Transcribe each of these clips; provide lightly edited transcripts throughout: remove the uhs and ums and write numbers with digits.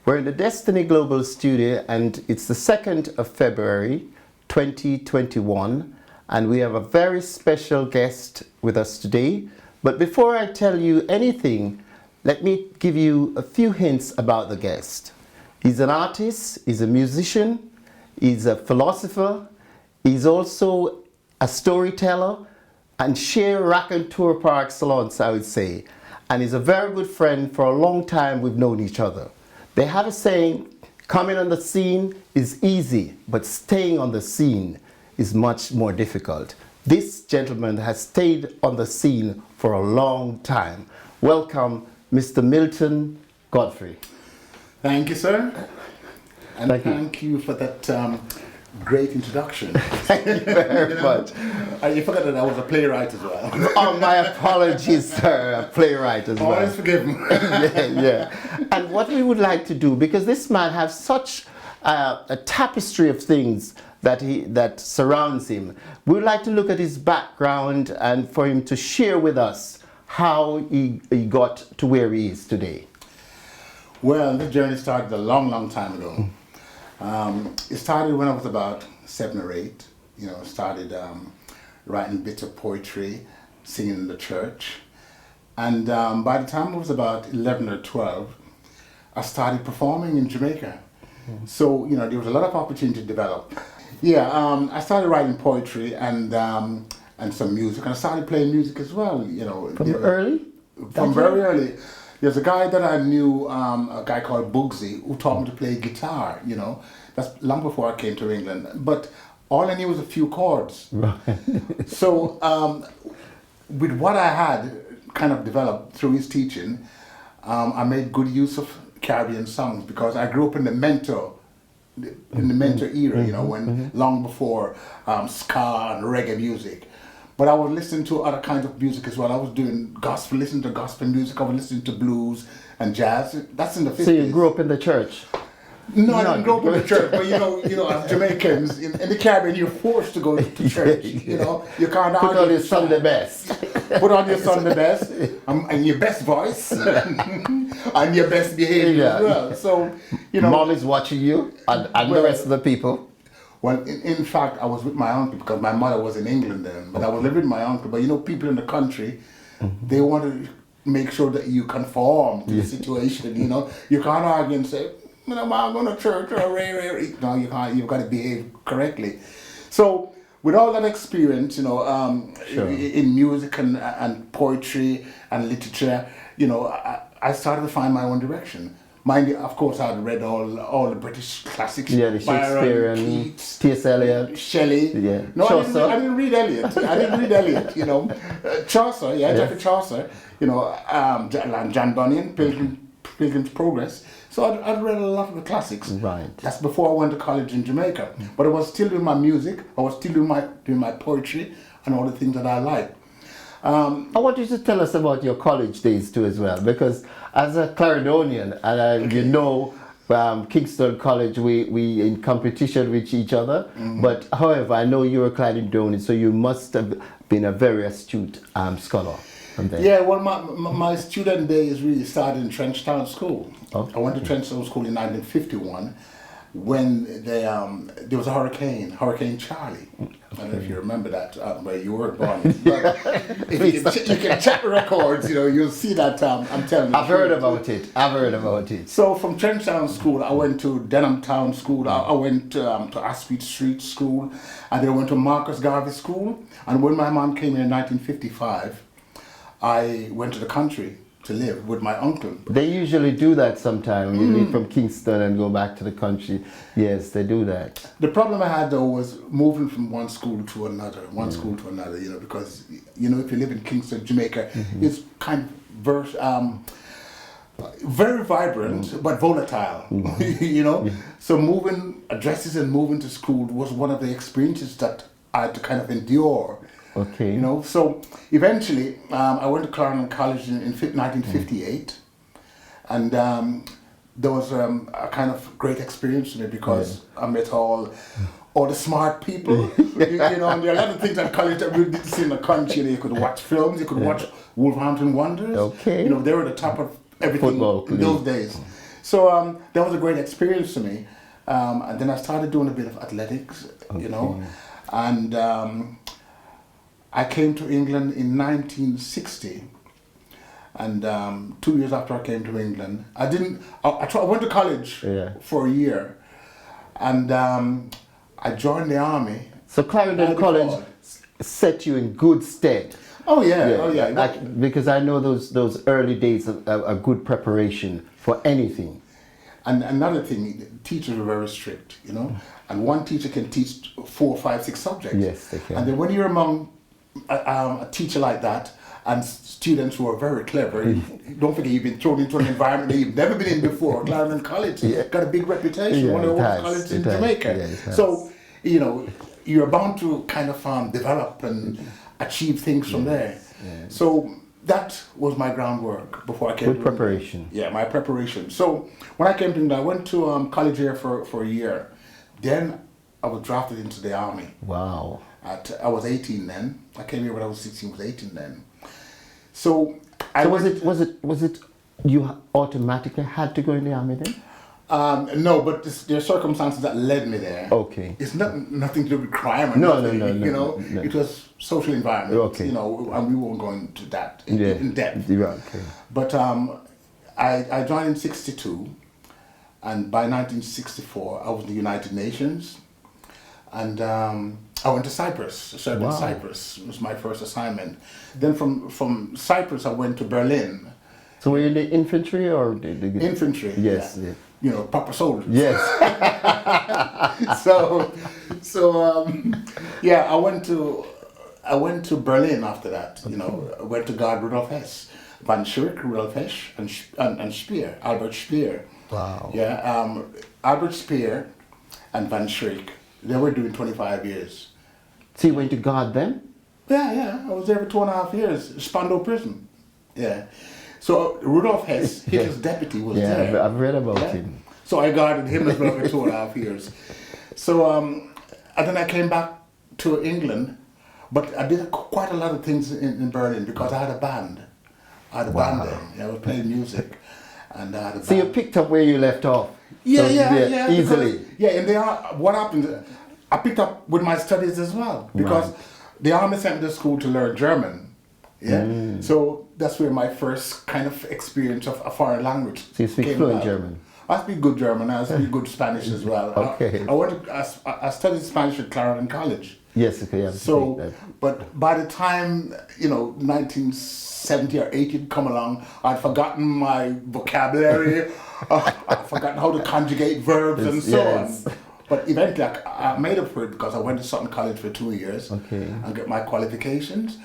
We're in the Destiny Global studio, and it's the 2nd of February 2021, and we have a very special guest with us today. But before I tell you anything, let me give you a few hints about the guest. He's an artist, he's a musician, he's a philosopher, he's also a storyteller, and sheer raconteur par excellence, I would say. And he's a very good friend. For a long time we've known each other. They have a saying, coming on the scene is easy, but staying on the scene is much more difficult. This gentleman has stayed on the scene for a long time. Welcome, Mr. Milton Godfrey. Thank you, sir. And Thank you for that great introduction. Thank you very much. You forgot that I was a playwright as well. Oh, my apologies, sir. A playwright as well. Always forgive me. Yeah. And what we would like to do, because this man has such a tapestry of things that surrounds him, we would like to look at his background and for him to share with us how he got to where he is today. Well, the journey started a long, long time ago. It started when I was about 7 or 8. Started writing bits of poetry, singing in the church. And by the time I was about 11 or 12, I started performing in Jamaica. So, there was a lot of opportunity to develop. I started writing poetry and some music, and I started playing music as well, From early? From very early. There's a guy that I knew, a guy called Bugsy, who taught me to play guitar, That's long before I came to England. But all I knew was a few chords. Right. So with what I had kind of developed through his teaching, I made good use of Caribbean songs because I grew up in the Mentor era, when long before ska and reggae music. But I was listening to other kinds of music as well. I was doing gospel, listening to gospel music. I was listening to blues and jazz. That's in the 50s. So you grew up in the church? No, I didn't grow up in the church, but as Jamaicans in the Caribbean, you're forced to go to church. You can't Put on your Sunday best. Put on your Sunday best and your best voice and your best behavior as well. So, Mom is watching you and the rest of the people. Well, in fact, I was with my uncle because my mother was in England then, but I was living with my uncle. But people in the country, they want to make sure that you conform to the situation. You can't argue and say, I'm going to church or No, you can't. You've got to behave correctly. So with all that experience, in music and poetry and literature, I started to find my own direction. Mind you, of course, I had read all the British classics. Yeah, the Shakespeare and Keats, T.S. Eliot, Shelley. Yeah. No, I didn't read Eliot. Chaucer. Yeah, Geoffrey Chaucer. John Bunyan, Pilgrim's Progress. So I'd read a lot of the classics. Right. That's before I went to college in Jamaica. But I was still doing my music. I was still doing my poetry and all the things that I like. I want you to tell us about your college days too as well, because as a Clarendonian, and Kingston College, we in competition with each other. But however, I know you're a Clarendonian, so you must have been a very astute scholar. Yeah, well, my student days really started in Trenchtown School. Okay. I went to Trenchtown School in 1951 when there was a Hurricane Charlie. I don't know if you remember that, where you were born. But if you can check the records, you'll see that, I'm telling you. I've heard about it. So from Trenchtown School, I went to Denham Town School, I went to Aspet Street School, and then I went to Marcus Garvey School. And when my mom came here in 1955, I went to the country to live with my uncle. They usually do that sometime. You leave from Kingston and go back to the country. Yes, they do that. The problem I had though was moving from one school to another, because if you live in Kingston, Jamaica, it's kind of very vibrant but volatile. So moving addresses and moving to school was one of the experiences that I had to kind of endure. Okay. So eventually I went to Clarendon College in 1958, and there was a kind of great experience for me because I met all the smart people. And there are a lot of things at college that we didn't see in the country. You could watch films, you could watch Wolverhampton Wanderers. Okay. They were the top of everything Football, in those days. So that was a great experience for me. And then I started doing a bit of athletics, you know, and I came to England in 1960. And 2 years after I came to England, I went to college for a year, and I joined the army. So Clarendon College set you in good stead. Oh yeah. Because I know those early days are good preparation for anything. And another thing, teachers were very strict, you know, and one teacher can teach 4, 5, 6 subjects. Yes, they can. And then when you're among a teacher like that, and students who are very clever, don't forget you've been thrown into an environment that you've never been in before. Clarendon College got a big reputation, one of the oldest colleges in Jamaica. So, you know, you're bound to kind of develop and achieve things from there. Yes. So that was my groundwork before I came to preparation. England. Yeah, my preparation. So when I came to England, I went to college here for a year. Then I was drafted into the army. Wow. I was 18 then. I came here when I was 16, was 18 then. So was it you automatically had to go in the army then? No, but there are circumstances that led me there. Okay. It's nothing to do with crime or No. You know, it was social environment. Okay. You know, and we won't go into that in depth. Yeah, okay. But I joined in '62, and by 1964 I was in the United Nations, and I went to Cyprus. Served in Cyprus. It was my first assignment. Then from Cyprus I went to Berlin. So were you in the infantry or infantry? Yes. Yeah. You know, proper soldiers. Yes. Yeah, I went to Berlin after that. You know, I went to guard Rudolf Hess, Van Schirk, Rudolf Hess, and Speer, Albert Speer. Wow. Yeah, Albert Speer and Van Schirk. They were doing 25 years. So you went to guard them? Yeah. I was there for 2.5 years. Spandau prison. Yeah. So Rudolf Hess, Hitler's deputy, was there. Yeah, I've read about him. So I guarded him as well for 2.5 years. So and then I came back to England, but I did quite a lot of things in Berlin because I had a band. I had a band then. Yeah, I was playing music, and I had a band. So you picked up where you left off. Yeah, easily. And what happened? I picked up with my studies as well because the army sent me to school to learn German. Yeah, so that's where my first kind of experience of a foreign language. So you speak fluent German? I speak good German. I speak good Spanish as well. Okay. I studied Spanish at Clarendon College. Yes, okay. Yeah, so, but by the time 1970 or 80 had come along, I'd forgotten my vocabulary. I'd forgotten how to conjugate verbs and so on. But eventually, I made up for it because I went to Sutton College for 2 years and got my qualifications.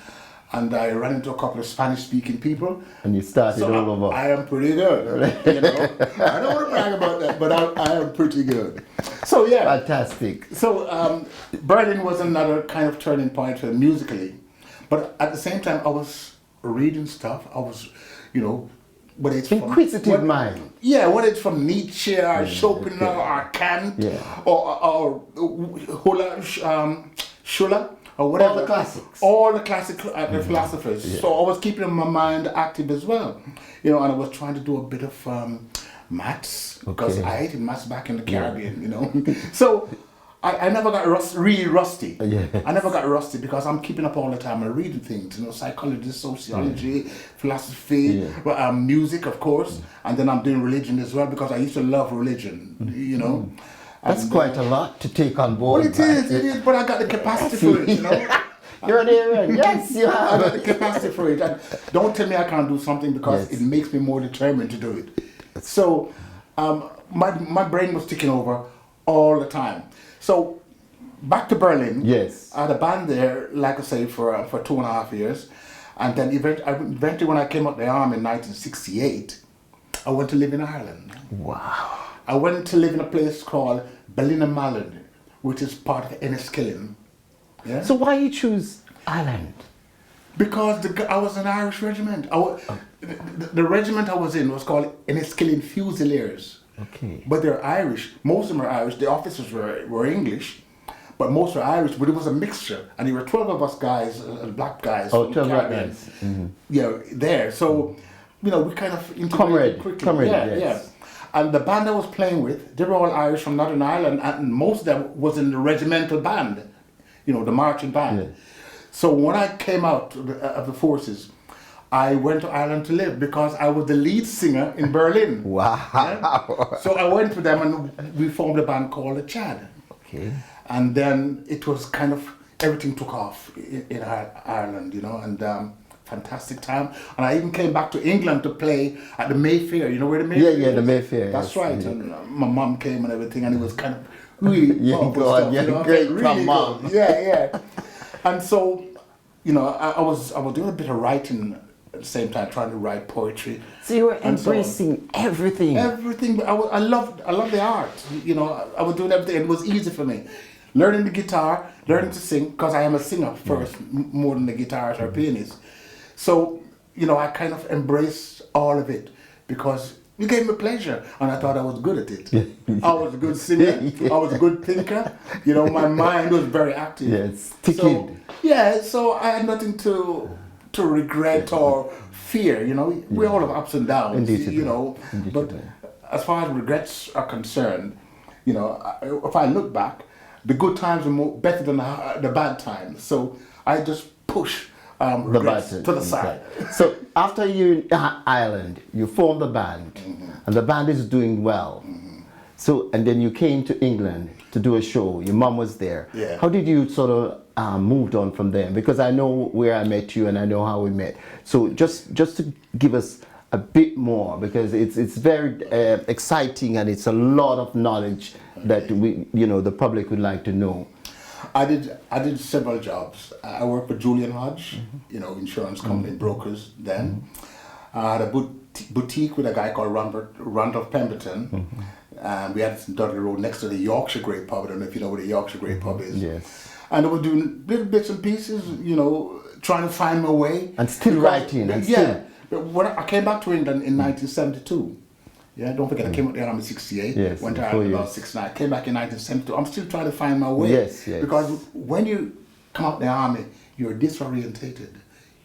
And I ran into a couple of Spanish-speaking people. And you started all over. I am pretty good. You know, I don't want to brag about that, but I am pretty good. So yeah. Fantastic. So Berlin was another kind of turning point for musically, but at the same time I was reading stuff. I was, whether it's inquisitive mind. Yeah, whether it's from Nietzsche or Schopenhauer or Kant or Schuller. Or whatever. All the classics. All the classic philosophers. Yeah. So I was keeping my mind active as well. And I was trying to do a bit of maths because I hated maths back in the Caribbean, So I never got really rusty. Yeah. I never got rusty because I'm keeping up all the time and reading things, psychology, sociology, philosophy, music, of course. And then I'm doing religion as well because I used to love religion, That's quite a lot to take on board. Well, it is, but I got the capacity for it, You're there, yes, you have. I got the capacity for it. And don't tell me I can't do something because it makes me more determined to do it. So my brain was ticking over all the time. So back to Berlin. Yes. I had a band there, like I say, for 2.5 years. And then eventually when I came out the army in 1968, I went to live in Ireland. Wow. I went to live in a place called Ballinamallard, which is part of Enniskillen. Yeah? So why you choose Ireland? Because I was in an Irish regiment. The regiment I was in was called Enniskillen Fusiliers. Okay. But they're Irish. Most of them are Irish. The officers were English, but most are Irish. But it was a mixture. And there were 12 of us guys, black guys. Oh, 12 black guys. Mm-hmm. Yeah, there. So, we kind of integrated quickly. Comrade, yes. And the band I was playing with, they were all Irish from Northern Ireland, and most of them was in the regimental band, the marching band. Yeah. So when I came out of the forces, I went to Ireland to live because I was the lead singer in Berlin. Wow. Yeah? So I went to them and we formed a band called the Chad. Okay. And then it was kind of, everything took off in Ireland, and fantastic time. And I even came back to England to play at the Mayfair. You know where the Mayfair is? Yeah, the Mayfair. That's yes. right. Yeah. And my mom came and everything, and it was kind of really Yeah, powerful go on. stuff. Yeah, Really great from good. mom. Yeah. And so, I was doing a bit of writing at the same time, trying to write poetry. So you were and so on. embracing everything. Everything. I love the art. I was doing everything. It was easy for me. Learning the guitar, learning to sing, because I am a singer first, more than the guitarist or pianist. So, I kind of embraced all of it because it gave me pleasure, and I thought I was good at it. I was a good singer. I was a good thinker. My mind was very active. Yes, ticking. So I had nothing to regret or fear. We all have ups and downs. Indeed, Indeed, but as far as regrets are concerned, if I look back, the good times are better than the bad times. So I just push regrets to the side. So after you in Ireland, you formed a band, and the band is doing well. So, and then you came to England to do a show. Your mom was there. Yeah. How did you sort of moved on from there? Because I know where I met you and I know how we met. So just to give us a bit more, because it's very exciting and it's a lot of knowledge that the public would like to know. I did several jobs. I worked for Julian Hodge, insurance company brokers then. I had a boutique with a guy called Randolph Pemberton. We had it in Dudley Road next to the Yorkshire Grey Pub. I don't know if you know where the Yorkshire Grey Pub is. Yes. And I was doing little bits and pieces, trying to find my way. And still writing. And yeah. When I came back to England in 1972. Yeah, don't forget, I came out there in 68, yes, went to Ireland about 69, came back in 1972. I'm still trying to find my way. Yes. Because when you come out the army, you're disorientated.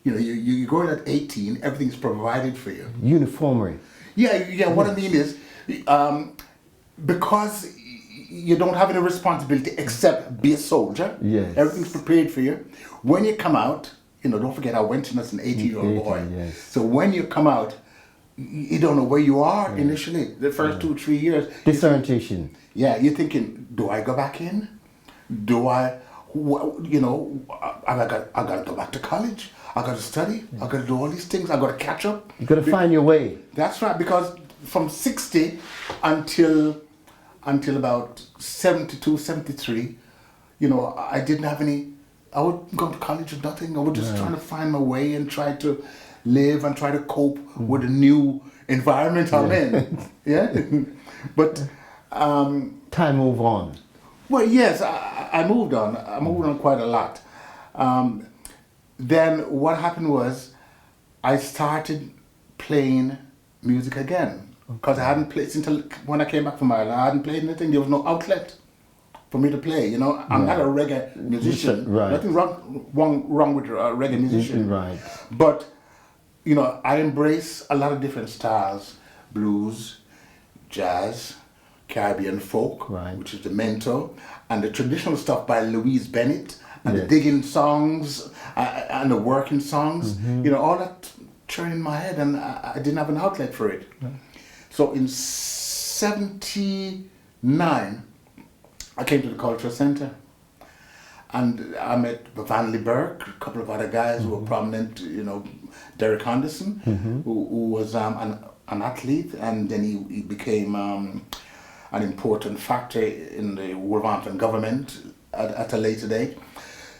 You go in at 18, everything's provided for you. Uniformly. Yeah, what I mean is, because you don't have any responsibility except be a soldier. Yes. Everything's prepared for you. When you come out, don't forget, I went in as an 18-year-old boy. Yes. So when you come out, you don't know where you are initially, the first 2-3 years. Disorientation. You're thinking, do I go back in? Do I, I got to go back to college. I got to study. I got to do all these things. I got to catch up. You got to find your way. That's right, because from 60 until about 72, 73, I didn't have any, I would go to college or nothing. I was just trying to find my way and try to live and try to cope with the new environment I'm in. Yeah. But time move on. Well, yes, I moved on. I moved on quite a lot. Then what happened was I started playing music again because I hadn't played until when I came back from Ireland. I hadn't played anything. There was no outlet for me to play. I'm not a reggae musician. Right. Nothing wrong with a reggae musician. Right. But I embrace a lot of different styles: blues, jazz, Caribbean folk, which is the mento, and the traditional stuff by Louise Bennett, and the digging songs and the working songs. All that churned in my head, and I didn't have an outlet for it. So in '79, I came to the Cultural Center, and I met Vanley Burke, a couple of other guys who were prominent, Derek Henderson, who was an athlete, and then he became an important factor in the Wolverhampton government at a later date.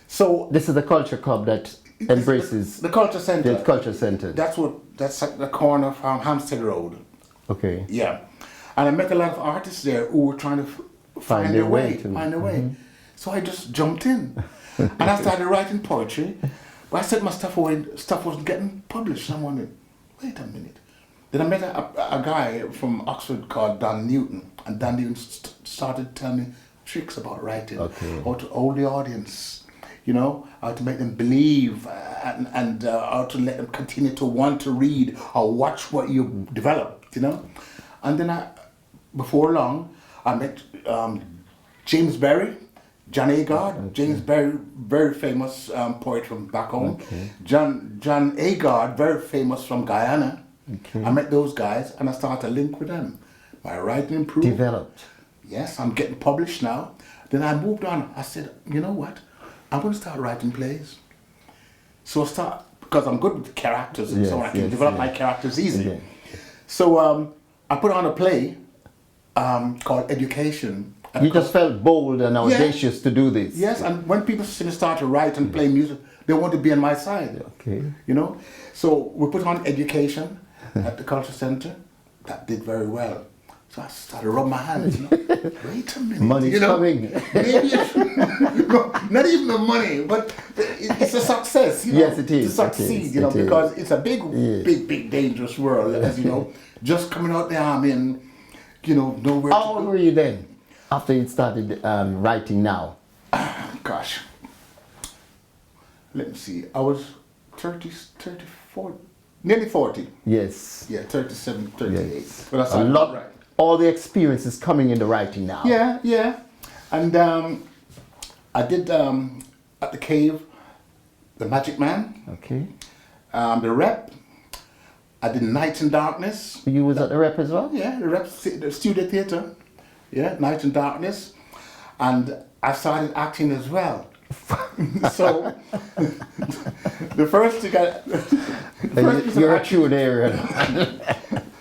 So this is the culture club that embraces the Culture Center. The Culture Center. That's at the corner of Hampstead Road. Okay. Yeah, and I met a lot of artists there who were trying to find their way. So I just jumped in, and I started writing poetry. But I set my stuff away. Stuff wasn't getting published. I'm wondering, wait a minute. Then I met a guy from Oxford called Don Newton, and Don Newton started telling me tricks about writing, how to hold the audience, how to make them believe, and how to let them continue to want to read or watch what you develop, And then before long, I met James Berry, John Agard. Okay. James Berry, very famous poet from back home. Okay. John Agard, very famous from Guyana. Okay. I met those guys and I started to link with them. My writing improved. Developed. Yes, I'm getting published now. Then I moved on. I said, you know what? I'm going to start writing plays. So I start, because I'm good with characters and so on, I can develop my characters easy. Yeah. So I put on a play called Education. You just felt bold and audacious to do this. Yes, and when people start to write and play music, they want to be on my side. Okay. You know? So we put on Education at the Culture Center. That did very well. So I started to rub my hands, you know. Wait a minute. Money's coming. Maybe no, not even the money, but it's a success, you know. Yes, it is. To succeed, you know, because it's a big, dangerous world, as you know. Just coming out the army and, you know, nowhere How old were you then, after you started writing now? Gosh. Let me see. I was 34, nearly 40. Yes. Yeah, 37, 38. Yes. But I started lot, writing. all the experience is coming in the writing now. Yeah, yeah. And I did at the Cave, The Magic Man, Okay. the Rep. I did Night and Darkness. You was at the Rep as well? Yeah, the Rep, the Studio Theatre. Yeah, Night and Darkness. And I started acting as well. So, the first thing You're a true area.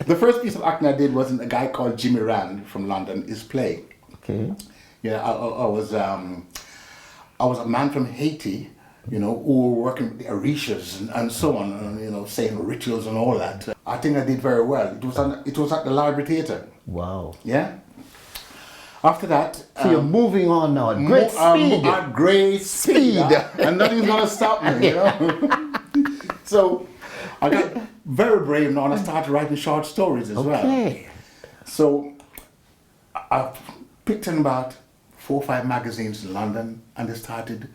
the first piece of acting I did was a guy called Jimmy Rand from London, his play. Okay. Yeah, I was a man from Haiti, you know, who were working with the Orishas and so on, and, you know, saying rituals and all that. I think I did very well. It was at the Library Theatre. Wow. Yeah. After that, So you're moving on now at great speed. At great speed, and nothing's gonna stop me. You know. So I got very brave now, and I started writing short stories as well. Okay. So I picked in about 4 or 5 magazines in London, and they started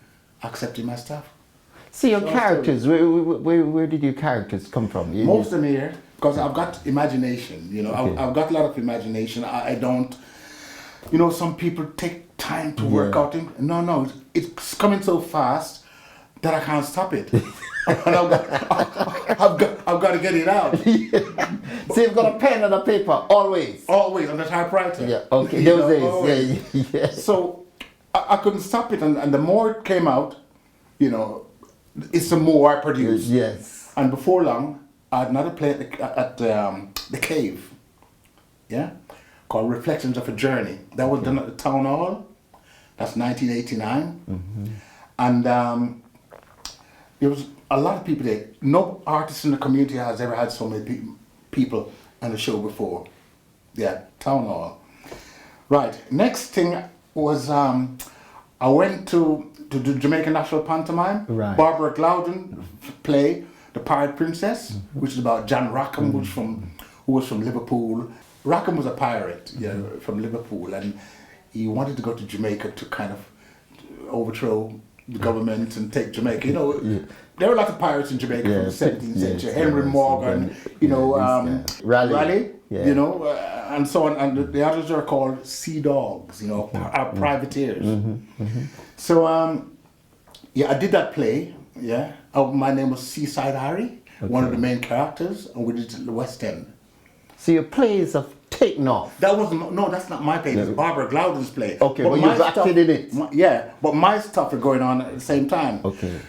accepting my stuff. See your characters. Where did your characters come from? Most of them here, because I've got imagination. You know, Okay. I've got a lot of imagination. I don't. You know, some people take time to work out things. No, it's coming so fast that I can't stop it. And I've got to get it out. So you've got a pen and a paper always. Always on the typewriter. Yeah. Okay. You Those know, days. Yeah. So I couldn't stop it, and the more it came out, you know, it's the more I produced. Yes. And before long, I had another play at the Cave. Yeah. Called Reflections of a Journey. That was done at the Town Hall. That's 1989. Mm-hmm. And there was a lot of people there. No artist in the community has ever had so many people on the show before. Yeah, Town Hall. Right. Next thing was I went to the Jamaican National Pantomime. Right. Barbara Glowden play The Pirate Princess, which is about John Rackham, who was from Liverpool. Rackham was a pirate, from Liverpool, and he wanted to go to Jamaica to kind of overthrow the government and take Jamaica. You know, there were a lot of pirates in Jamaica from the 17th century. Henry Morgan, you know, Raleigh, you know, and so on. And the others are called sea dogs, you know, privateers. So, I did that play, my name was Seaside Harry, one of the main characters, and we did it at the West End. So your plays have taken off. That's not my play. It's Barbara Glowden's play. Okay, but you've acted in it. But my stuff is going on at the same time. Okay.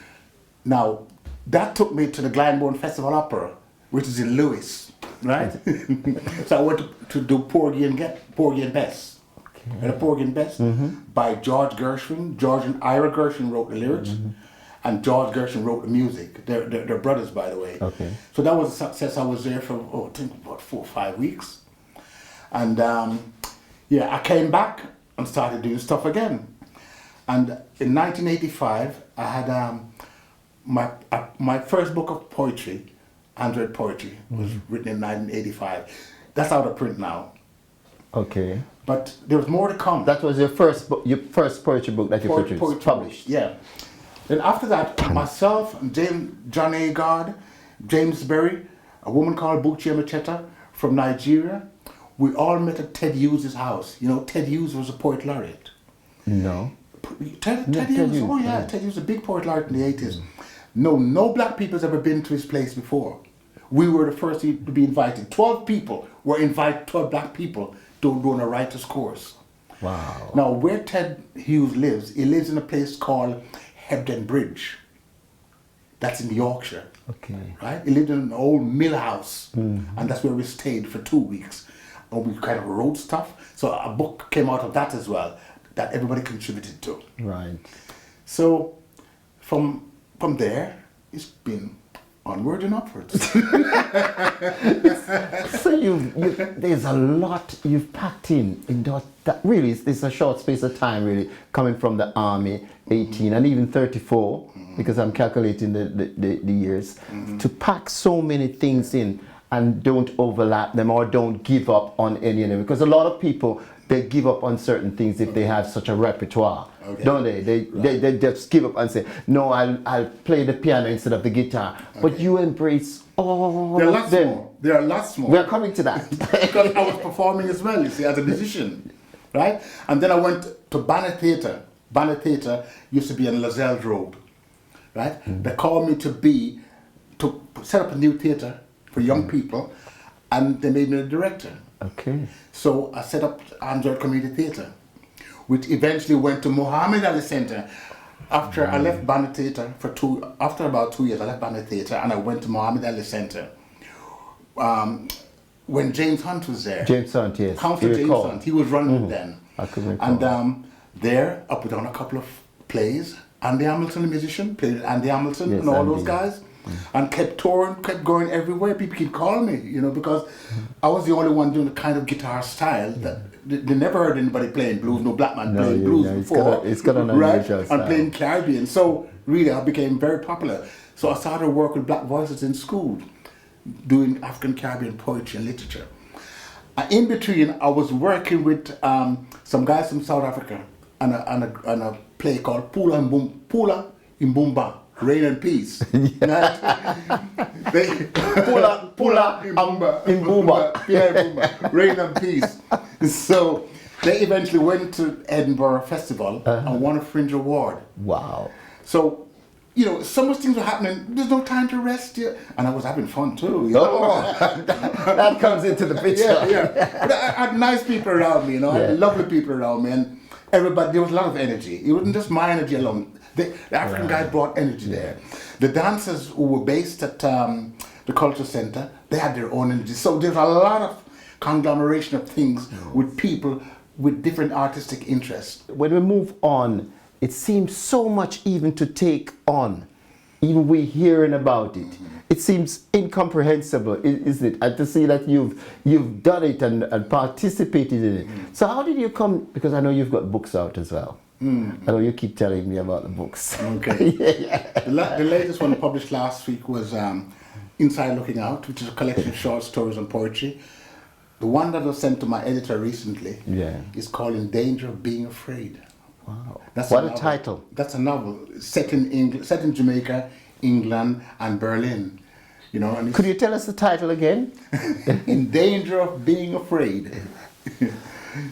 Now, that took me to the Glyndebourne Festival Opera, which is in Lewis, right? So I went to do Porgy and Bess. Okay. And the Porgy and Bess by George Gershwin. George and Ira Gershwin wrote the lyrics. And George Gershwin wrote the music. They're brothers, by the way. Okay. So that was a success. I was there for, I think about 4 or 5 weeks. And I came back and started doing stuff again. And in 1985, I had my first book of poetry, Android Poetry, was written in 1985. That's out of print now. Okay. But there was more to come. That was your first poetry book that you published. Yeah. Then after that, myself, John Agard, James Berry, a woman called Buchi Macheta from Nigeria, we all met at Ted Hughes' house. You know, Ted Hughes was a poet laureate. No. Ted Ted Hughes, Hughes, oh yeah, yeah. Ted Hughes was a big poet laureate in the 80s. No black people's ever been to his place before. We were the first to be invited. 12 people were invited, 12 black people, to do a writer's course. Wow. Now, where Ted Hughes lives, he lives in a place called Hebden Bridge. That's in Yorkshire. Okay. Right? He lived in an old mill house, and that's where we stayed for 2 weeks. And we kind of wrote stuff. So a book came out of that as well, that everybody contributed to. Right. So from there, it's been onward and upwards. So there's a lot you've packed in that really it's a short space of time, really, coming from the army, 18 and even 34, because I'm calculating the years, to pack so many things in and don't overlap them or don't give up on any of them, because a lot of people, they give up on certain things if they have such a repertoire, don't they? They just give up and say, no, I'll play the piano instead of the guitar. But you embrace all of them. There are lots more. We're coming to that. Because I was performing as well, you see, as a musician, right? And then I went to Banner Theatre. Banner Theatre used to be in Lazelle Road, right? They called me to set up a new theatre for young people, and they made me the director. Okay. So I set up Android Community Theatre, which eventually went to Muhammad Ali Center. After I left Banner Theatre after about 2 years, I left Banner Theatre and I went to Muhammad Ali Center. When James Hunt was there. James Hunt, yes. Councillor James Hunt, he was running then. I could recall. And there I put on a couple of plays. Andy Hamilton, the musician, played Andy Hamilton, yes, and all Andy. those guys. And kept touring, kept going everywhere. People keep calling me, you know, because I was the only one doing the kind of guitar style that they never heard anybody playing blues, no black man playing blues before. It's got an right? unusual style. And playing Caribbean. So really I became very popular. So I started working with black voices in school, doing African Caribbean poetry and literature. And in between, I was working with some guys from South Africa on a play called Pula Imbumba. Rain and Peace. Pula Imbumba. Rain and Peace. So they eventually went to Edinburgh Festival and won a Fringe Award. Wow. So, you know, so much things were happening. There's no time to rest here. And I was having fun too. You know? That comes into the picture. Yeah. But I had nice people around me, you know. I had lovely people around me. And everybody, there was a lot of energy. It wasn't just my energy alone. The African guy brought energy there. The dancers who were based at the Culture Center, they had their own energy. So there's a lot of conglomeration of things with people with different artistic interests. When we move on, it seems so much even to take on. Even we hearing about it, it seems incomprehensible, isn't it? And to see that you've done it and participated in it. So how did you come? Because I know you've got books out as well. I know you keep telling me about the books. Okay. The latest one published last week was Inside Looking Out, which is a collection of short stories and poetry. The one that was sent to my editor recently is called In Danger of Being Afraid. Wow. That's what a a title. That's a novel set in Jamaica, England, and Berlin. You know, and Could you tell us the title again? In Danger of Being Afraid.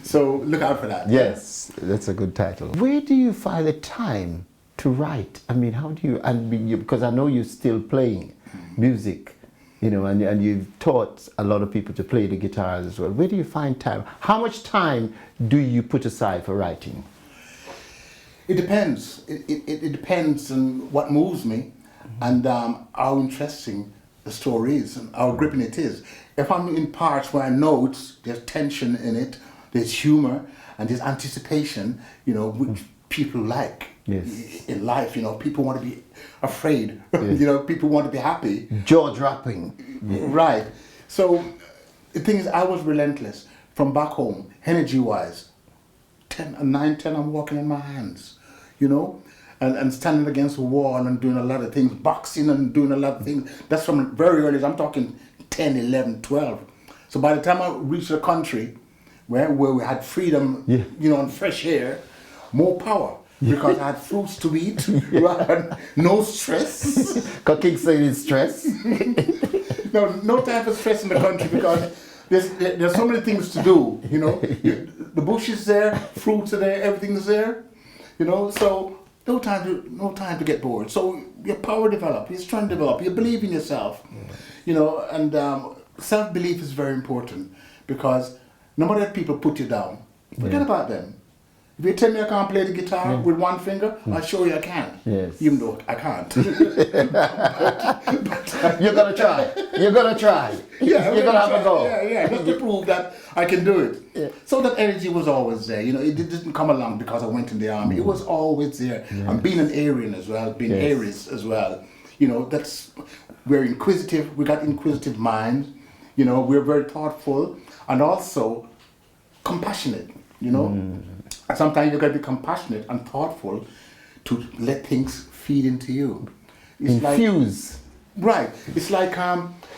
So look out for that. Yes, that's a good title. Where do you find the time to write? I mean, how do you, because I know you're still playing music, you know, and you've taught a lot of people to play the guitars as well. Where do you find time? How much time do you put aside for writing? It depends. It depends on what moves me and how interesting the story is and how gripping it is. If I'm in parts where I know there's tension in it, there's humor and there's anticipation, you know, which people like in life. You know, people want to be afraid. You know, people want to be happy. Jaw dropping. Right. So the thing is, I was relentless from back home, energy-wise. 9, 10, I'm walking in my hands, you know, and standing against a wall and doing a lot of things, boxing and doing a lot of things. That's from very early. I'm talking 10, 11, 12. So by the time I reached the country, where we had freedom, you know, and fresh air, more power, because I had fruits to eat, right? No stress. Cooking saying is stress. No time for stress in the country because there's so many things to do, you know. The bush is there, fruits are there, everything's there, you know. So no time to get bored. So your power develop, your strength develop, you believe in yourself, you know. And self-belief is very important, because no matter if people put you down, forget about them. If you tell me I can't play the guitar with one finger, I'll show you I can. Yes. Even though I can't. but, You're gonna try. You're gonna try. Yeah, You're gonna have a go. Yeah, just to prove that I can do it. Yeah. So that energy was always there. You know, it didn't come along because I went in the army. It was always there. And being an Aryan as well, being Aries as well. You know, we're inquisitive. We got inquisitive minds. You know, we're very thoughtful and also compassionate. You know, and sometimes you got to be compassionate and thoughtful to let things feed into you. It's Infuse. Right. It's like,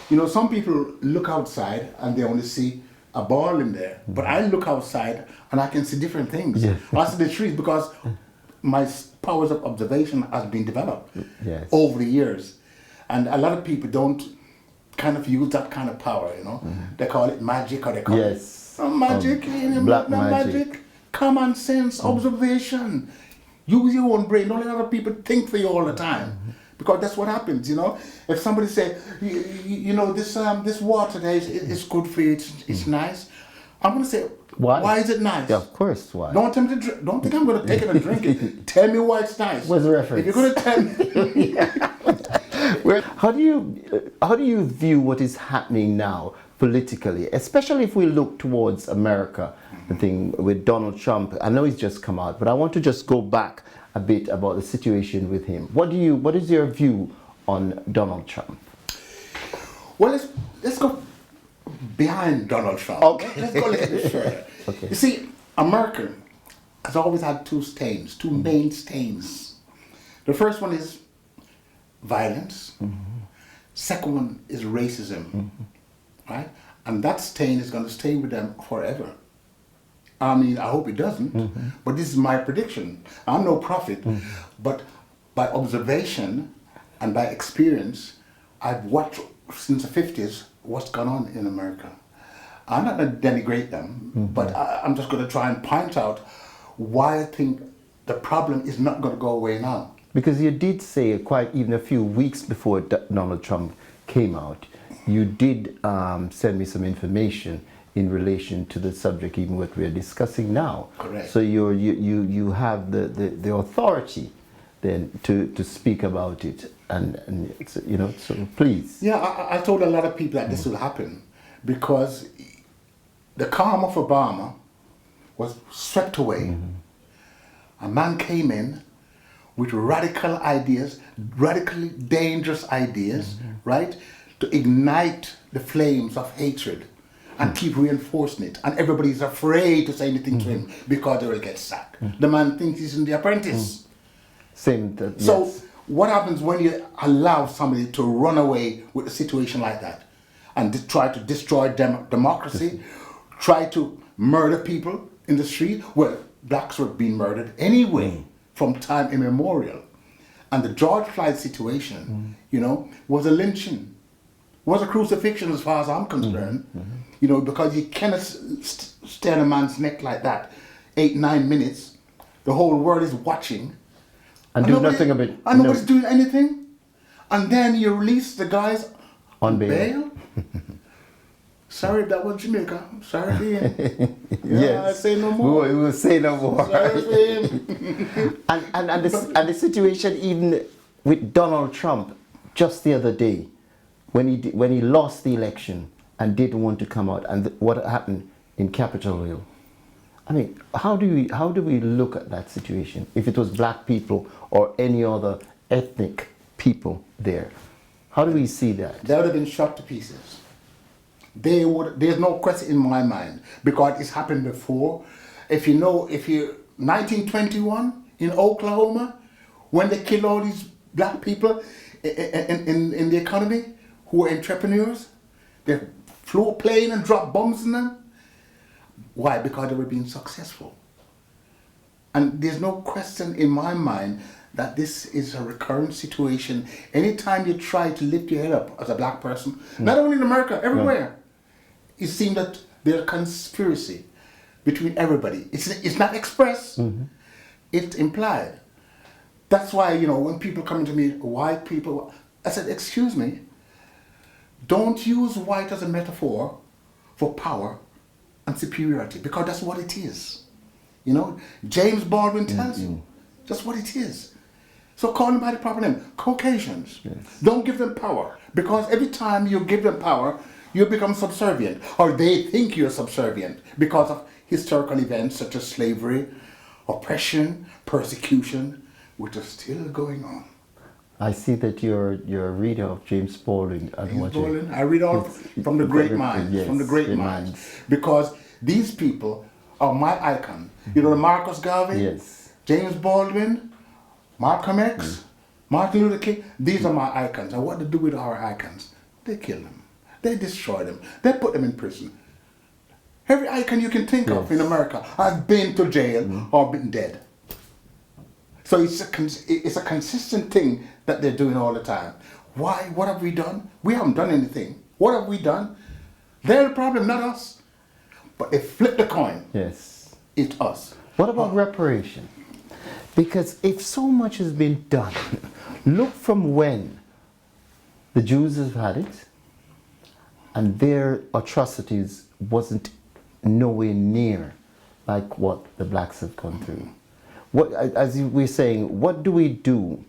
you know, some people look outside and they only see a ball in there. But I look outside and I can see different things. Yeah. I see the trees because my powers of observation has been developed over the years. And a lot of people don't kind of use that kind of power, you know. They call it magic, or they call it magic, black magic. Common sense, observation. Use your own brain. Don't let other people think for you all the time, because that's what happens. You know, if somebody say, you know, this water there is good for you. It's nice. I'm gonna say, why is it nice? Yeah, of course, why? Don't tell me to drink. Don't think I'm gonna take it and drink it. Tell me why it's nice. What's the reference? If you're gonna tell me. How do you view what is happening now politically, especially if we look towards America, the thing with Donald Trump? I know he's just come out, but I want to just go back a bit about the situation with him. What is your view on Donald Trump? Well, let's go behind Donald Trump. Okay. Let's go a little bit further. Okay. You see, America has always had two main stains. The first one is violence. Second one is racism. Right? And that stain is going to stay with them forever. I mean, I hope it doesn't, but this is my prediction. I'm no prophet, but by observation and by experience, I've watched since the 50s what's gone on in America. I'm not going to denigrate them, but I'm just going to try and point out why I think the problem is not going to go away now. Because you did say, quite even a few weeks before Donald Trump came out, you did send me some information in relation to the subject, even what we're discussing now. Correct. So you have the authority then to speak about it, and you know, so please. Yeah, I told a lot of people that this will happen because the calm of Obama was swept away. A man came in with radical ideas, radically dangerous ideas, right? To ignite the flames of hatred and keep reinforcing it. And everybody's afraid to say anything to him because they will get sacked. The man thinks he's in The Apprentice. So what happens when you allow somebody to run away with a situation like that and try to destroy democracy, try to murder people in the street? Well, blacks were being murdered anyway from time immemorial. And the George Floyd situation, you know, was a lynching. Was a crucifixion as far as I'm concerned, you know, because you cannot stay on a man's neck like that 8-9 minutes. The whole world is watching. And do nothing about it. And nobody's doing anything. And then you release the guys on bail. Sorry if that was Jamaica. Sorry for him. Yes. I say no more. We will say no more. Sorry for him. and the situation even with Donald Trump just the other day, when he lost the election and didn't want to come out, and what happened in Capitol Hill. I mean, how do we look at that situation? If it was black people or any other ethnic people there, how do we see that? They would have been shot to pieces. There's no question in my mind, because it's happened before. If 1921 in Oklahoma, when they killed all these black people in the economy who were entrepreneurs, they flew a plane and dropped bombs in them. Why? Because they were being successful. And there's no question in my mind that this is a recurrent situation. Anytime you try to lift your head up as a black person, not only in America, everywhere, it seems that there's a conspiracy between everybody. It's not expressed, it's implied. That's why, you know, when people come to me, white people, I said, excuse me, don't use white as a metaphor for power and superiority, because that's what it is. You know, James Baldwin tells you that's what it is. So call them by the proper name, Caucasians. Yes. Don't give them power, because every time you give them power, you become subservient, or they think you're subservient because of historical events such as slavery, oppression, persecution, which are still going on. I see that you're a reader of James Baldwin. I read all from the great minds, minds, because these people are my icon. You know, Marcus Garvey, Yes. James Baldwin, Malcolm X, Martin Luther King. These are my icons. And what they do with our icons? They kill them. They destroy them. They put them in prison. Every icon you can think of in America has been to jail or been dead. So it's a consistent thing that they're doing all the time. Why? What have we done? We haven't done anything. What have we done? They're the problem, not us. But they flip the coin. Yes. It's us. What about reparation? Because if so much has been done, look from when the Jews have had it, and their atrocities wasn't nowhere near like what the blacks have gone through. What, as you were saying, what do we do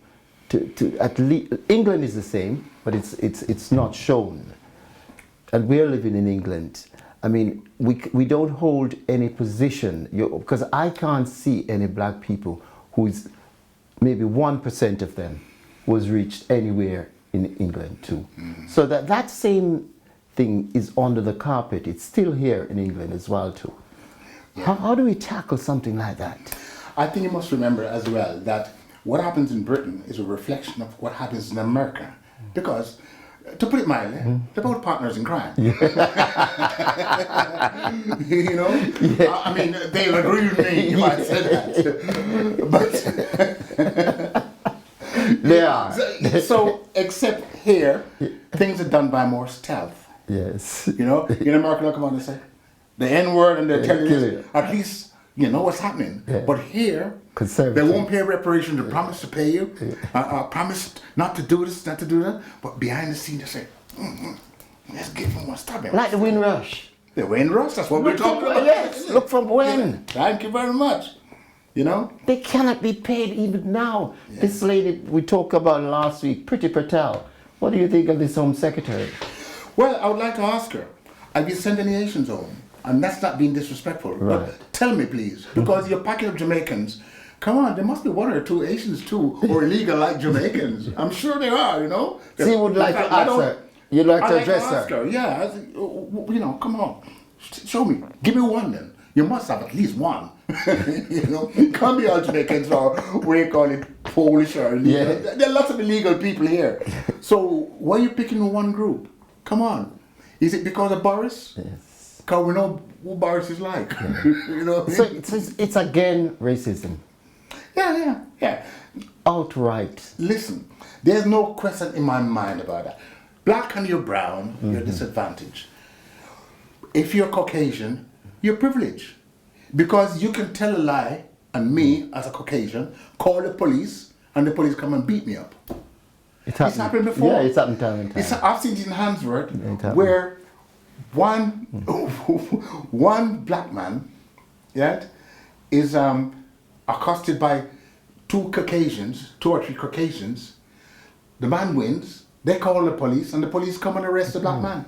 to at least, England is the same, but it's not shown. And we're living in England. I mean, we don't hold any position, because I can't see any black people who's maybe 1% of them was reached anywhere in England too. So that same thing is under the carpet. It's still here in England as well too. Yeah. How do we tackle something like that? I think you must remember as well that what happens in Britain is a reflection of what happens in America. Because, to put it mildly, they're both partners in crime. Yeah. You know? Yeah. I mean, they'll agree with me if I said that. But they are. So, except here, things are done by more stealth. Yes. You know? In America, they'll come on and say the N-word, and they're telling you, at least you know what's happening. Yeah. But here, they won't pay reparation. They promise to pay you, promise not to do this, not to do that. But behind the scene, they say, let's give them one stop. Like the Windrush. The Windrush, that's what we're talking about. Yes, look from when. Yeah. Thank you very much. You know? They cannot be paid even now. Yeah. This lady we talked about last week, Priti Patel, what do you think of this Home Secretary? Well, I would like to ask her, have you sent any Asians home? And that's not being disrespectful. Right. But tell me, please, because your packet of Jamaicans, come on, there must be one or two Asians too, or illegal like Jamaicans. I'm sure there are, you know. So you would like to ask her? You'd like to address her? Yeah, you know, come on, show me. Give me one then. You must have at least one. You know, can't be all Jamaicans or we call it Polish or illegal. Yeah. There are lots of illegal people here. So why are you picking one group? Come on. Is it because of Boris? Yes. Because we know who Boris is like. Yeah. You know. So it's again racism. Yeah. Outright. Listen, there's no question in my mind about that. Black and you're brown, you're disadvantaged. If you're Caucasian, you're privileged. Because you can tell a lie, and me, as a Caucasian, call the police, and the police come and beat me up. It's happened before. Yeah, it's happened time and time. I've seen it in Handsworth, where one black man, is accosted by two or three Caucasians. The man wins. They call the police, and the police come and arrest the black man.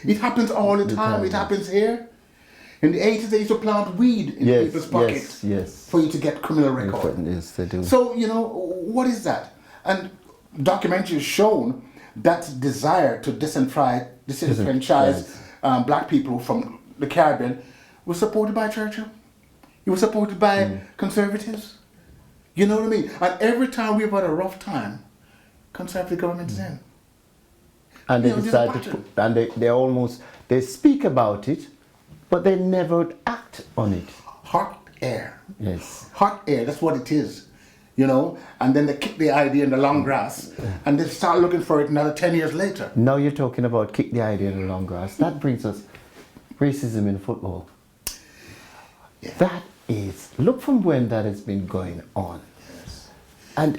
It happens all the time. It happens here. In the 80s, they used to plant weed in people's pockets for you to get criminal record. Yes, they do. So, you know, what is that? And documentary has shown that desire to disenfranchise black people from the Caribbean was supported by Churchill. It was supported by conservatives. You know what I mean? And every time we've had a rough time, conservative government is in. And they decide to, and they speak about it, but they never act on it. Hot air. Yes. Hot air, that's what it is. you know, and then they kick the idea in the long grass, and they start looking for it another 10 years later. Now you're talking about kick the idea in the long grass. That brings us racism in football. Yeah. That is, look from when that has been going on. Yes. And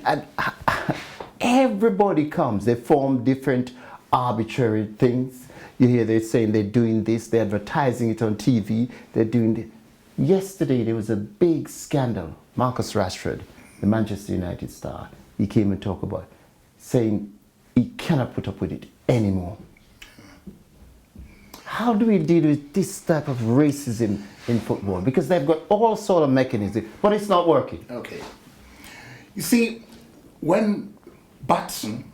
everybody comes, they form different arbitrary things. You hear they're saying they're doing this, they're advertising it on TV, they're doing it. Yesterday there was a big scandal. Marcus Rashford, the Manchester United star, he came and talked about saying he cannot put up with it anymore. How do we deal with this type of racism in football? Because they've got all sort of mechanisms, but it's not working. Okay. You see, when Batson,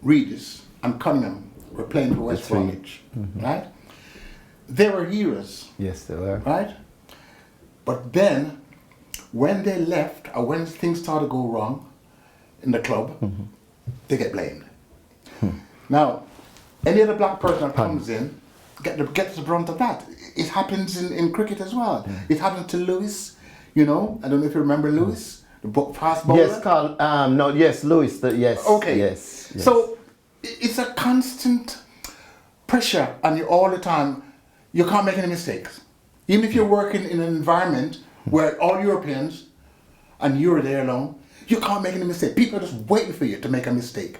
Regis, and Cunningham were playing for West Bromwich, right? They were heroes. Yes, they were. Right? But then, when they left, or when things started to go wrong in the club, they get blamed. Now, any other black person that comes in gets the brunt of that. It happens in cricket as well. It happened to Lewis, you know. I don't know if you remember Lewis, the fast bowler. Yes, Carl. No, yes, Lewis. Yes. Okay. Yes. So it's a constant pressure on you all the time. You can't make any mistakes. Even if you're working in an environment where all Europeans and you're there alone, you can't make any mistake. People are just waiting for you to make a mistake.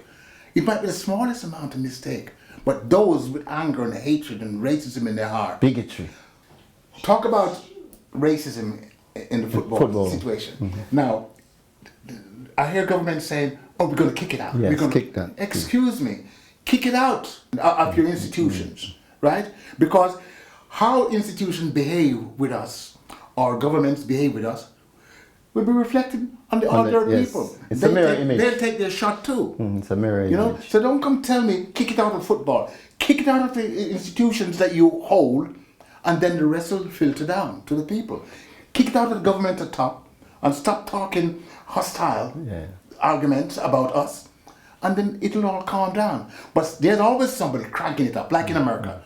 It might be the smallest amount of mistake, but those with anger and hatred and racism in their heart. Bigotry. Talk about racism in the football situation. Now, I hear government saying, oh, we're going to kick it out. Yes, we're going kick that. Excuse me. Kick it out of your institutions, right? Because how institutions behave with us, or governments behave with us, will be reflected on the other people. It's a mirror image. They'll take their shot too. It's a mirror You know, image. so don't come tell me, kick it out of football. Kick it out of the institutions that you hold, and then the rest will filter down to the people. Kick it out of the government at top, and stop talking hostile arguments about us, and then it'll all calm down. But there's always somebody cranking it up, like in America.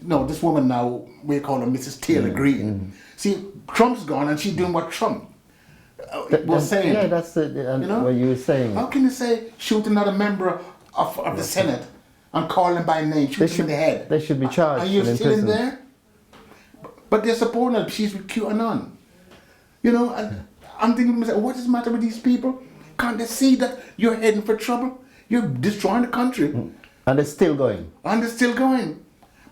No, this woman now, we call her Mrs. Taylor Greene. See, Trump's gone, and she's doing what Trump was saying. Yeah, that's the, you know? what you were saying. How can you say shoot another member of the Senate and call him by name, shoot him in the head? They should be charged. Are you and still in imprisoned. there? But they're supporting her. She's with QAnon. You know, and I'm thinking to myself, what is the matter with these people? Can't they see that you're heading for trouble? You're destroying the country. And they're still going. And they're still going.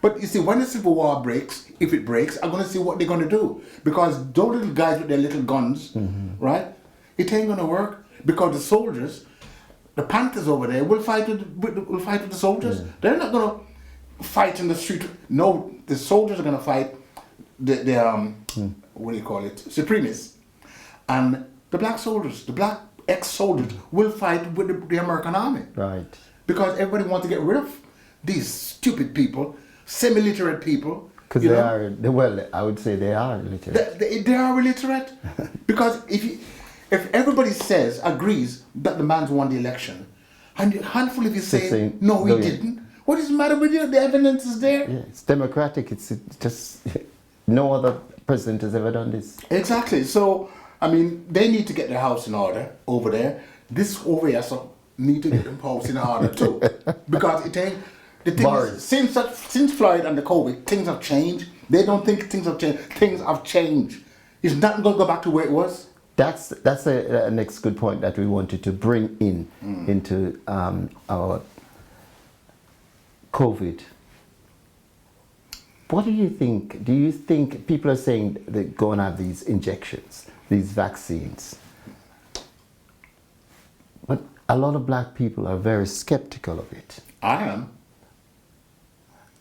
But you see, when the Civil War breaks, if it breaks, I'm going to see what they're going to do. Because those little guys with their little guns, right, it ain't going to work. Because the soldiers, the Panthers over there, will fight with the soldiers. They're not going to fight in the street. No, the soldiers are going to fight the what do you call it, supremacists. And the black soldiers, the black ex-soldiers will fight with the American army. Right. Because everybody wants to get rid of these stupid people, semi-literate people. Because they are, well, I would say they are illiterate. They are illiterate. Because if everybody agrees that the man's won the election, and a handful of you say, no, he didn't, what is the matter with you? The evidence is there. Yeah, it's democratic. It's just, no other president has ever done this. Exactly. So, I mean, they need to get their house in order over there. This over here need to get their house in order too. Because it ain't, the thing is, since Floyd and the COVID, things have changed. They don't think things have changed. Things have changed. It's not going to go back to where it was. That's a next good point that we wanted to bring into our COVID. What do you think? Do you think people are saying they're going to have these injections, these vaccines? But a lot of black people are very skeptical of it. I am.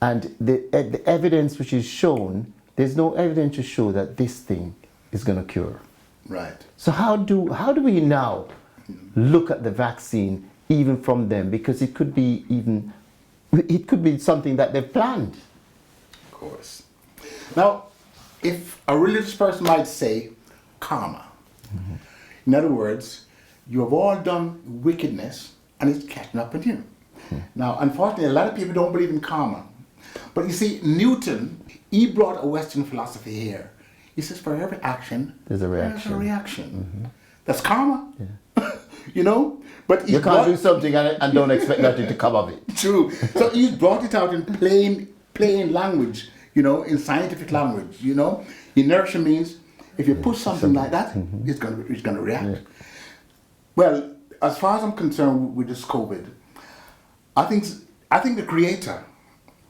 And the evidence which is shown, there's no evidence to show that this thing is going to cure. Right. So how do we now look at the vaccine even from them? Because it could be something that they've planned. Of course. Now, if a religious person might say karma, in other words, you have all done wickedness and it's catching up with you. Now, unfortunately, a lot of people don't believe in karma. But you see, Newton, he brought a Western philosophy here. He says for every action, there's a reaction. There's a reaction. That's karma. You know? But You can't do something and don't expect nothing to come of it. True. So he's brought it out in plain language, you know, in scientific language, you know. Inertia means if you push something like that, it's gonna react. Yeah. Well, as far as I'm concerned with this COVID, I think the Creator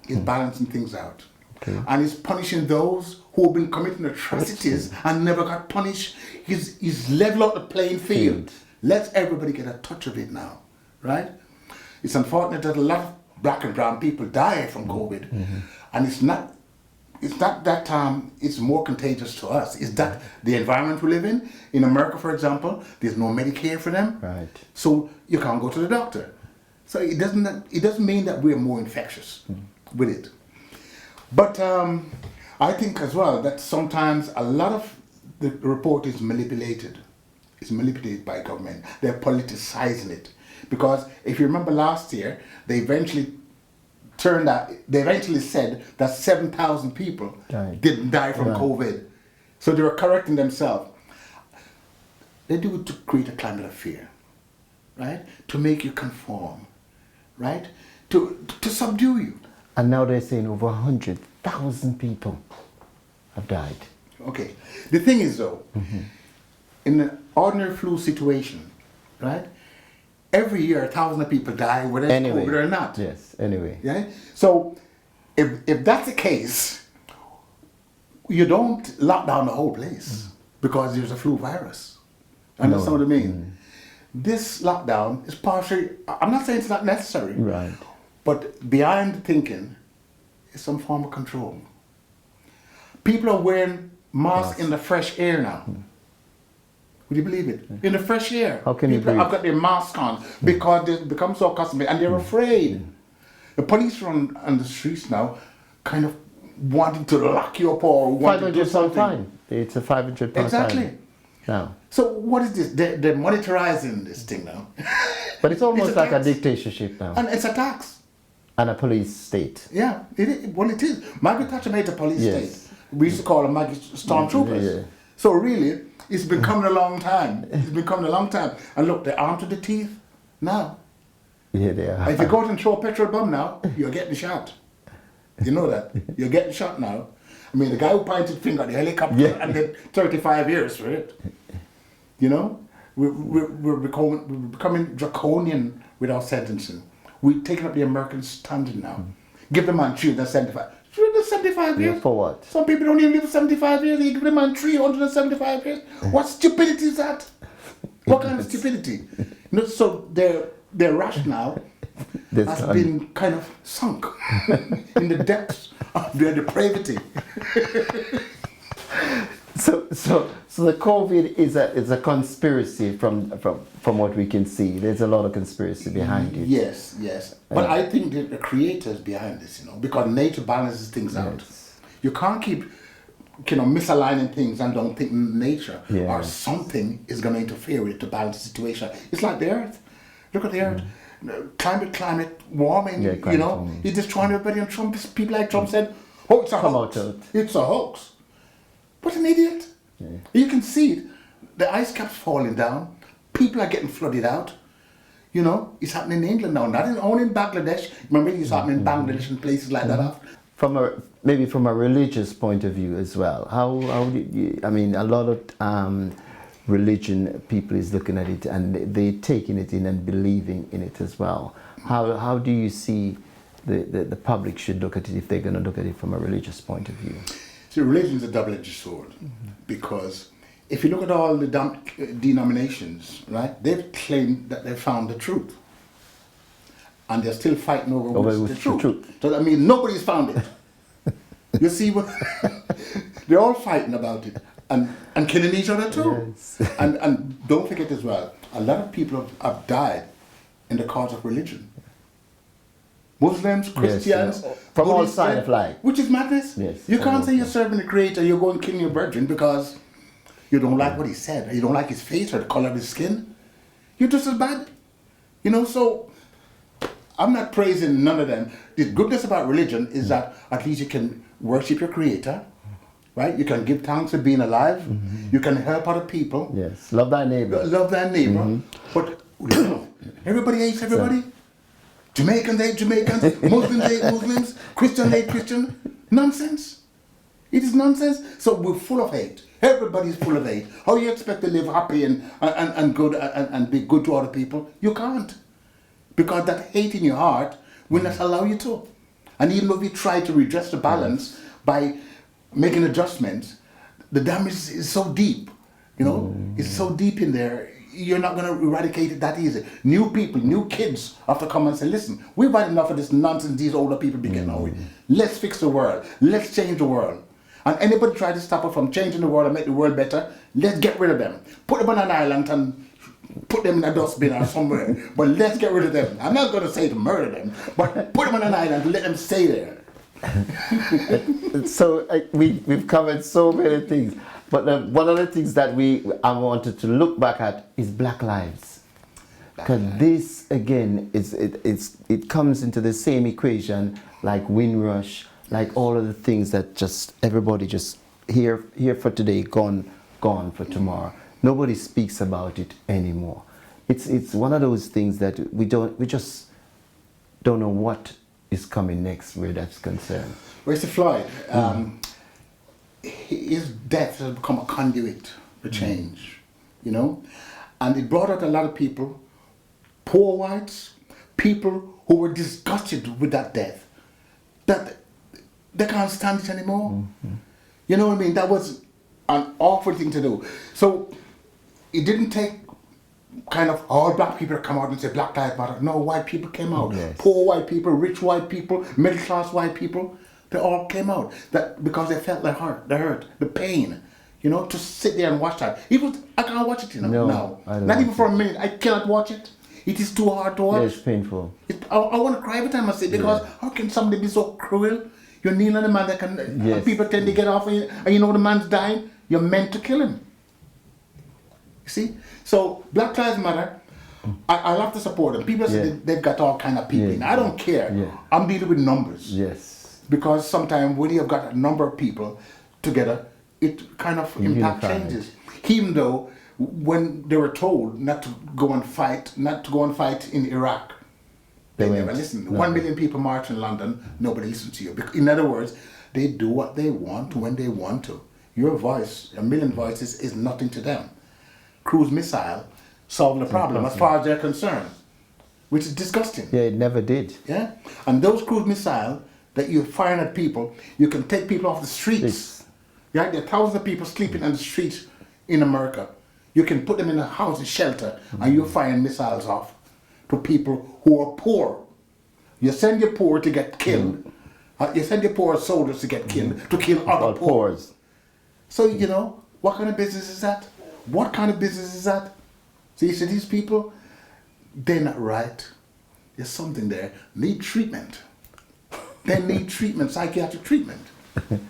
is balancing things out. Okay. And he's punishing those who have been committing atrocities and never got punished. He's leveled out the playing field. Let everybody get a touch of it now, right? It's unfortunate that a lot of black and brown people die from COVID, and it's not that it's more contagious to us. It's that the environment we live in. In America, for example, there's no Medicare for them, Right. so you can't go to the doctor. So it doesn't mean that we're more infectious with it. But I think as well that sometimes a lot of the report is manipulated. It's manipulated by government. They're politicizing it. Because if you remember last year, they eventually said that 7,000 people didn't die from COVID. So they were correcting themselves. They do it to create a climate of fear, right? To make you conform, right? To subdue you. And now they're saying over 100,000 people have died. Okay. The thing is though, in an ordinary flu situation, right? Every year 1,000 people die, whether it's COVID or not. Yes, anyway. Yeah? So if that's the case, you don't lock down the whole place because there's a flu virus. Understand what I mean? This lockdown is partially, I'm not saying it's not necessary, Right. but behind the thinking is some form of control. People are wearing masks in the fresh air now. Would you believe it? In the fresh air. How can you People breathe? have got their masks on because they've become so accustomed and they're afraid. The police are on the streets now kind of wanting to lock you up or wanting to do £500 something. fine. It's a £500 Exactly. fine. Now. So what is this? They're monitorizing this thing now. But it's almost It's a like a tax. dictatorship now. And it's a tax. And a police state. Yeah, it is. Margaret Thatcher made a police Yes. state. We used to call them stormtroopers. Yeah. So really, it's been coming a long time. It's been coming a long time. And look, they're armed to the teeth now. Yeah, they are. If you go out and throw a petrol bomb now, you're getting shot. You know that? You're getting shot now. I mean, the guy who pointed finger at the helicopter and did 35 years for it. You know? We're becoming draconian with our sentencing. We're taking up the American standard now. Give the man 375. 375 years? Yeah, for what? Some people don't even live 75 years. You give the man 375 years? What stupidity is that? What kind of stupidity? No, so their rationale has been kind of sunk in the depths of their depravity. So the COVID is a conspiracy from what we can see. There's a lot of conspiracy behind it. Yes. But I think that the creator is behind this, you know, because nature balances things out. You can't keep, misaligning things and don't think nature or something is going to interfere with it to balance the situation. It's like the earth. Look at the earth. Climate warming, warming. He's destroying everybody, and people like Trump said, oh, it's a hoax. It's a hoax. What an idiot. Yeah. You can see it. The ice cap's falling down. People are getting flooded out. You know, it's happening in England now, not only in Bangladesh. Remember, it's happening in Bangladesh and places like that. From a religious point of view as well, how did you, I mean, a lot of religion people is looking at it and they're taking it in and believing in it as well. How do you see the public should look at it if they're going to look at it from a religious point of view? See, religion is a double-edged sword because if you look at all the denominations, right, they've claimed that they found the truth. And they're still fighting over what's the truth. So, I mean, nobody's found it. You see, they're all fighting about it and killing each other too. Yes. And don't forget as well, a lot of people have died in the cause of religion. Muslims, Christians, from all sides of life. Which is madness. Yes, you can't say you're serving the Creator, you're going to kill your virgin because you don't like what he said, or you don't like his face or the color of his skin. You're just as bad. So I'm not praising none of them. The goodness about religion is that at least you can worship your Creator, right? You can give thanks for being alive. You can help other people. Yes. Love thy neighbor. Love thy neighbor. But everybody hates everybody. Jamaicans hate Jamaicans. Muslims hate Muslims. Christians hate Christians. Nonsense. It is nonsense. So we're full of hate. Everybody's full of hate. How you expect to live happy and good and be good to other people? You can't. Because that hate in your heart will not allow you to. And even if you try to redress the balance by making adjustments, the damage is so deep. You know, it's so deep in there. You're not going to eradicate it that easy. New people, new kids have to come and say, listen, we've had enough of this nonsense these older people be getting on with. Let's fix the world. Let's change the world. And anybody try to stop us from changing the world and make the world better, let's get rid of them. Put them on an island and put them in a dustbin or somewhere. But let's get rid of them. I'm not going to say to murder them, but put them on an island and let them stay there. So we've covered so many things. But one of the things that I wanted to look back at is Black Lives. Because this, again, it comes into the same equation like Windrush, like all of the things that just everybody just here for today, gone for tomorrow. Nobody speaks about it anymore. It's one of those things that we just don't know what is coming next where that's concerned. Mr. Floyd, his death has become a conduit for change, you know, and it brought out a lot of people, poor whites, people who were disgusted with that death, that they can't stand it anymore. You know what I mean? That was an awful thing to do. So it didn't take kind of all black people come out and say Black Lives Matter. No, white people came out. Yes. Poor white people, rich white people, middle class white people, they all came out. That because they felt the hurt, the pain. You know, to sit there and watch that. I can't watch it, you know. No, I don't not even for a it. minute. I cannot watch it. It is too hard to watch. Yeah, it's painful. I want to cry every time I see it because how can somebody be so cruel? You're kneeling on a man that can. Yes. People tend to get off, and you know the man's dying. You're meant to kill him. You see? So Black Lives Matter. I love to support them. People say they've got all kind of people in. I don't care. Yeah. I'm dealing with numbers. Yes. Because sometimes when you've got a number of people together, it kind of impact changes. Even though when they were told not to go and fight in Iraq, they never listened. No. 1 million people march in London, nobody listened to you. In other words, they do what they want when they want to. Your voice, a million voices, is nothing to them. Cruise missile solved the problem as far as they're concerned, which is disgusting. Yeah, it never did. Yeah, and those cruise missiles that you're firing at people, you can take people off the streets. Yeah, there are thousands of people sleeping on the streets in America. You can put them in a house and shelter, and you're firing missiles off to people who are poor. You send your poor to get killed. You send your poor soldiers to get killed, to kill other poor. So, you know, what kind of business is that? What kind of business is that? So you see, these people, they're not right. There's something there. Need treatment. They need treatment, psychiatric treatment.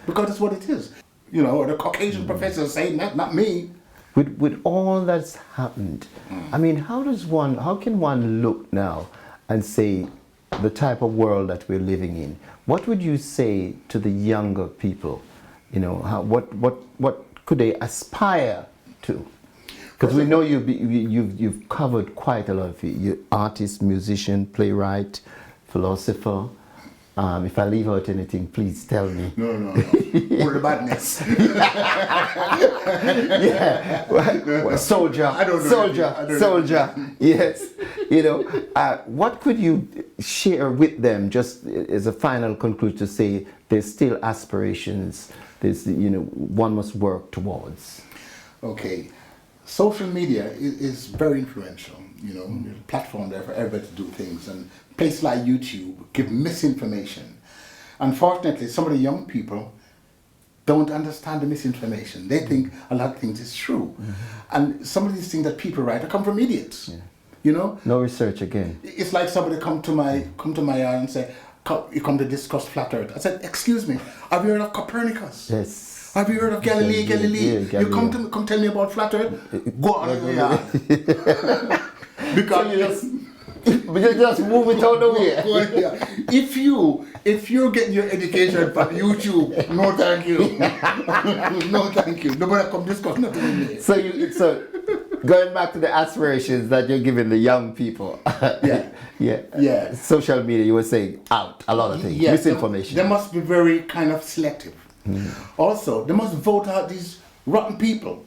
Because that's what it is. You know, the Caucasian professors say, not me. With all that's happened, I mean, how can one look now and say the type of world that we're living in? What would you say to the younger people? You know, what could they aspire to? Because we know you've covered quite a lot of it. You're artist, musician, playwright, philosopher. If I leave out anything, please tell me. No. What about badness? Yeah. Well, soldier. I don't know. Soldier. Yes. You know, what could you share with them, just as a final conclusion, to say there's still aspirations. There's, you know, one must work towards. Okay. Social media is very influential. You know, there's a platform there for everybody to do things, and places like YouTube give misinformation. Unfortunately, some of the young people don't understand the misinformation. They think a lot of things is true. And some of these things that people write come from idiots. Yeah. You know? No research again. It's like somebody come to my yard and say, you come to discuss flat earth. I said, excuse me, have you heard of Copernicus? Yes. Have you heard of Galilei? Yeah, you come tell me about flat earth? Go on. Yeah. Because you just move it out the way. If you If you're getting your education from YouTube, no thank you. No thank you. Nobody come discuss nothing with me. So going back to the aspirations that you're giving the young people. Yeah. Social media, you were saying out a lot of things. Yes, Misinformation. they must be very kind of selective. Also, they must vote out these rotten people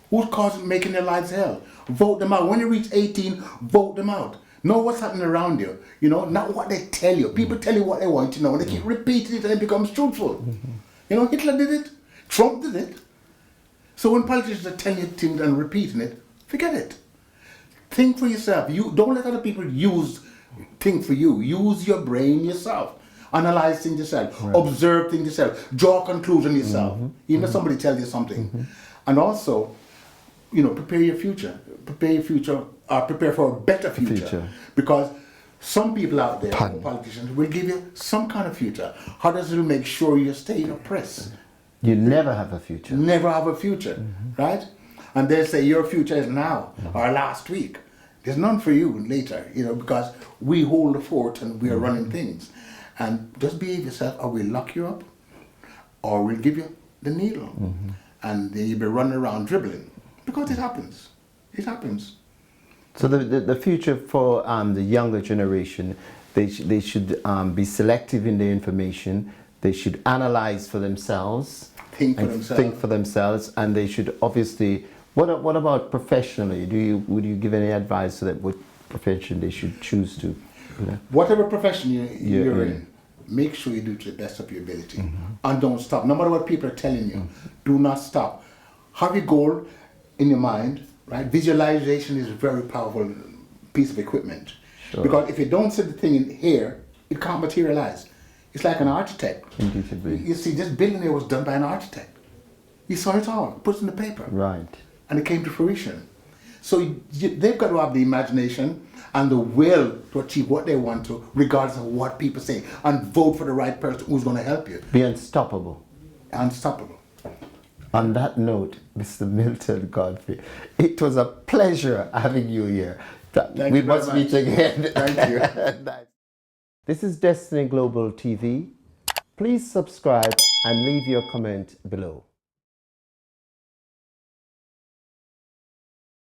who's making their lives hell. Vote them out. When you reach 18, vote them out. Know what's happening around you. You know, not what they tell you. People tell you what they want to know, and they keep repeating it, and it becomes truthful. You know, Hitler did it. Trump did it. So when politicians are telling you things and repeating it, forget it. Think for yourself. You don't let other people think for you. Use your brain yourself. Analyze things yourself. Right. Observe things yourself. Draw a conclusion yourself. Even if somebody tells you something. And also, you know, prepare your future. Prepare your future, prepare for a better future. Because some people out there, politicians, will give you some kind of future. How does it make sure you stay oppressed? You never have a future. Never have a future, right? And they say your future is now or last week. There's none for you later, you know, because we hold the fort and we are running things. And just behave yourself, or we'll lock you up, or we'll give you the needle. And then you'll be running around dribbling. Because it happens. It happens. So the future for the younger generation, they should be selective in their information. They should analyze for themselves. Think for themselves. And they should obviously. What about professionally? Would you give any advice to that? What profession they should choose to? Whatever profession you're in, make sure you do it to the best of your ability. And don't stop. No matter what people are telling you, do not stop. Have your goal in your mind, right? Visualization is a very powerful piece of equipment. Sure. Because if you don't see the thing in here, it can't materialize. It's like an architect. You see, this building here was done by an architect. He saw it all, put it in the paper. Right. And it came to fruition. So they've got to have the imagination and the will to achieve what they want to, regardless of what people say, and vote for the right person who's going to help you. Be unstoppable. Unstoppable. On that note, Mr. Milton Godfrey, it was a pleasure having you here. We must meet again. Thank you. This is Destiny Global TV. Please subscribe and leave your comment below.